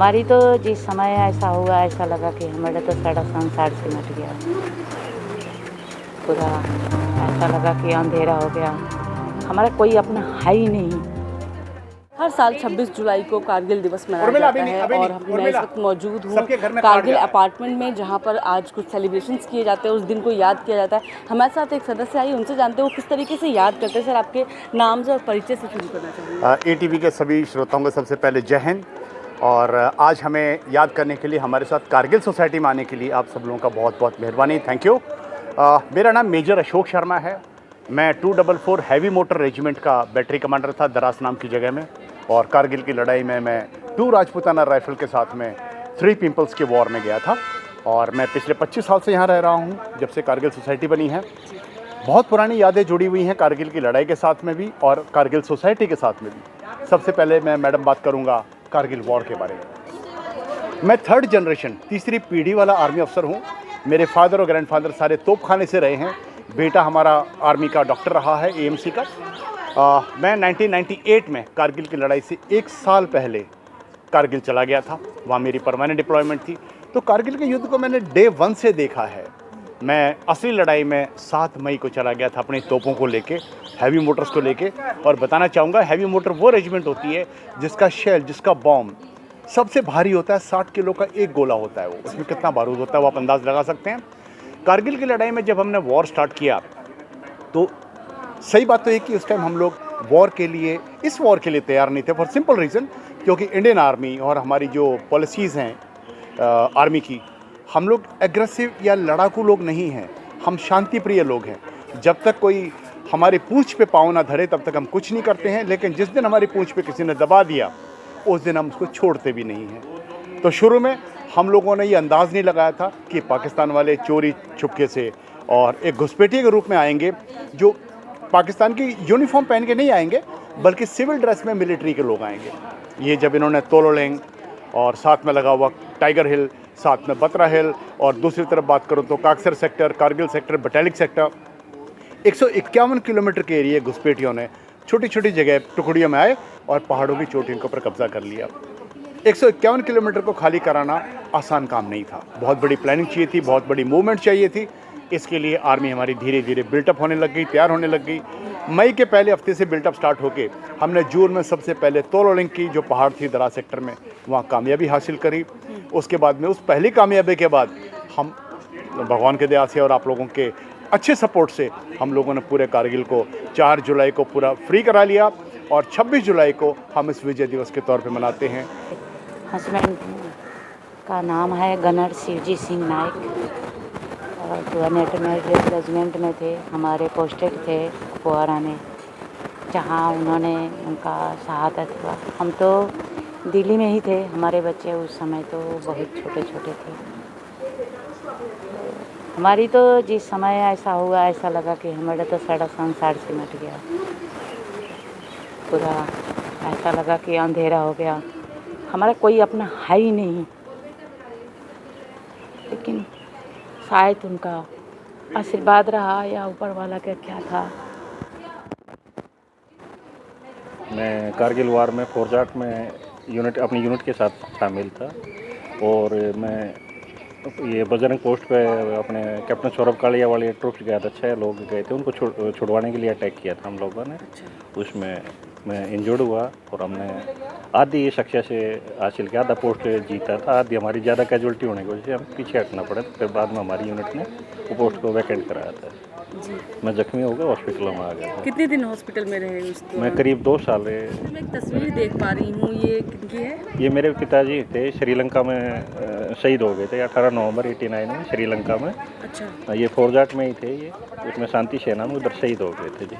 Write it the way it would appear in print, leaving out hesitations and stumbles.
हमारी तो जिस समय ऐसा हुआ, ऐसा लगा कि हमारा तो सारा संसार सिमट गया। पूरा ऐसा लगा कि अंधेरा हो गया, हमारा कोई अपना है ही नहीं। हर साल 26 जुलाई को कारगिल दिवस मनाया जाता है और मैं इस वक्त मौजूद हूँ कारगिल अपार्टमेंट में, जहाँ पर आज कुछ सेलिब्रेशंस किए जाते हैं, उस दिन को याद किया जाता है। हमारे साथ एक सदस्य आई, उनसे जानते हैं वो किस तरीके से याद करते हैं। सर, आपके नाम से और परिचय से शुरू करना चाहिए। ATV के सभी श्रोताओं को सबसे पहले जय हिंद। और आज हमें याद करने के लिए, हमारे साथ कारगिल सोसाइटी में आने के लिए आप सब लोगों का बहुत बहुत मेहरबानी, थैंक यू। मेरा नाम मेजर अशोक शर्मा है। मैं 244 हैवी मोटर रेजिमेंट का बैटरी कमांडर था दरास नाम की जगह में, और कारगिल की लड़ाई में मैं 2 राजपूताना राइफल के साथ में 3 पीपल्स के वॉर में गया था। और मैं पिछले 25 साल से यहाँ रह रहा हूँ, जब से कारगिल सोसाइटी बनी है। बहुत पुरानी यादें जुड़ी हुई हैं कारगिल की लड़ाई के साथ में भी और कारगिल सोसाइटी के साथ में भी। सबसे पहले मैं मैडम बात करूँगा कारगिल वॉर के बारे में। मैं 3rd जनरेशन, तीसरी पीढ़ी वाला आर्मी अफसर हूँ। मेरे फादर और ग्रैंडफादर सारे तोपखाने से रहे हैं। बेटा हमारा आर्मी का डॉक्टर रहा है, AMC का। मैं 1998 में कारगिल की लड़ाई से 1 साल पहले कारगिल चला गया था, वहाँ मेरी परमानेंट डिप्लॉयमेंट थी। तो कारगिल के युद्ध को मैंने डे 1 से देखा है। मैं असली लड़ाई में 7 मई को चला गया था अपनी तोपों को लेके, हैवी मोटर्स को लेके। और बताना चाहूँगा, हैवी मोटर वो रेजिमेंट होती है जिसका शेल, जिसका बॉम्ब सबसे भारी होता है। 60 किलो का एक गोला होता है, वो उसमें कितना बारूद होता है वो आप अंदाज़ लगा सकते हैं। कारगिल की लड़ाई में जब हमने वॉर स्टार्ट किया, तो सही बात तो है कि उस टाइम हम लोग वॉर के लिए, इस वॉर के लिए तैयार नहीं थे, फॉर सिंपल रीज़न, क्योंकि इंडियन आर्मी और हमारी जो पॉलिसीज़ हैं आर्मी की, हम लोग एग्रेसिव या लड़ाकू लोग नहीं हैं, हम शांति प्रिय लोग हैं। जब तक कोई हमारी पूंछ पे पाँव ना धरे तब तक हम कुछ नहीं करते हैं, लेकिन जिस दिन हमारी पूंछ पे किसी ने दबा दिया उस दिन हम उसको छोड़ते भी नहीं हैं। तो शुरू में हम लोगों ने ये अंदाज़ नहीं लगाया था कि पाकिस्तान वाले चोरी छुपके से और एक घुसपैठिए के रूप में आएंगे, जो पाकिस्तान की यूनिफॉर्म पहन के नहीं आएंगे बल्कि सिविल ड्रेस में मिलिट्री के लोग आएंगे। ये जब इन्होंने तोलोलेंग और साथ में लगा हुआ टाइगर हिल, साथ में बत्रा हिल, और दूसरी तरफ बात करूँ तो Kaksar sector, Kargil sector, Batalik sector, 151 kilometre के एरिए घुसपैठियों ने छोटी छोटी जगह टुकड़ियों में आए और पहाड़ों की चोटियों के ऊपर कब्जा कर लिया। 151 किलोमीटर को खाली कराना आसान काम नहीं था, बहुत बड़ी प्लानिंग चाहिए थी, बहुत बड़ी मूवमेंट चाहिए थी। इसके लिए आर्मी हमारी धीरे धीरे बिल्टअप होने लग गई, तैयार होने लग गई। मई के पहले हफ्ते से बिल्टअप स्टार्ट होके हमने जून में सबसे पहले तोलोलिंग की, जो पहाड़ थी दराज सेक्टर में, वहाँ कामयाबी हासिल करी। उसके बाद में, उस पहली कामयाबी के बाद, हम भगवान के दया से और आप लोगों के अच्छे सपोर्ट से हम लोगों ने पूरे कारगिल को 4 जुलाई को पूरा फ्री करा लिया, और 26 जुलाई को हम इस विजय दिवस के तौर पे मनाते हैं। हस्बैंड का नाम है गनर शिवजी सिंह नाइक, और 208 रेजिमेंट में थे, हमारे पोस्टेड थे कुपवारा में, जहाँ उन्होंने उनका शहादत हुआ। हम तो दिल्ली में ही थे, हमारे बच्चे उस समय तो बहुत छोटे छोटे थे। हमारी तो जिस समय ऐसा हुआ, ऐसा लगा कि हमारा तो सारा संसार सिमट गया। पूरा ऐसा लगा कि अंधेरा हो गया, हमारा कोई अपना है ही नहीं। लेकिन शायद उनका आशीर्वाद रहा या ऊपर वाला का क्या था। मैं कारगिल वार में फोरजाट में अपनी यूनिट के साथ शामिल था, और मैं ये बजरंग पोस्ट पे अपने कैप्टन सौरभ कालिया वाले ट्रूप्स गया था, 6 लोग गए थे, उनको छुड़वाने के लिए अटैक किया था हम लोगों ने। उसमें मैं इंजर्ड हुआ और हमने आधी सक्सेस से हासिल किया, आधा पोस्ट जीता था, आधी हमारी ज़्यादा कैजुअलिटी होने की वजह से हम पीछे हटना पड़ा। फिर बाद में हमारी यूनिट ने वो पोस्ट को वैकेंट कराया था जी। मैं जख्मी हो गया, हॉस्पिटल में आ गया था। कितने दिन हॉस्पिटल में रहे उस दौरान? मैं करीब 2 साल रहे। मैं एक तस्वीर देख पा रही हूँ, ये किनकी है? ये मेरे पिताजी थे, श्रीलंका में शहीद हो गए थे 18 नवंबर 89 में श्रीलंका में। अच्छा। ये फोरजाट में ही थे, ये उसमें शांति सेना में उधर शहीद हो गए थे जी।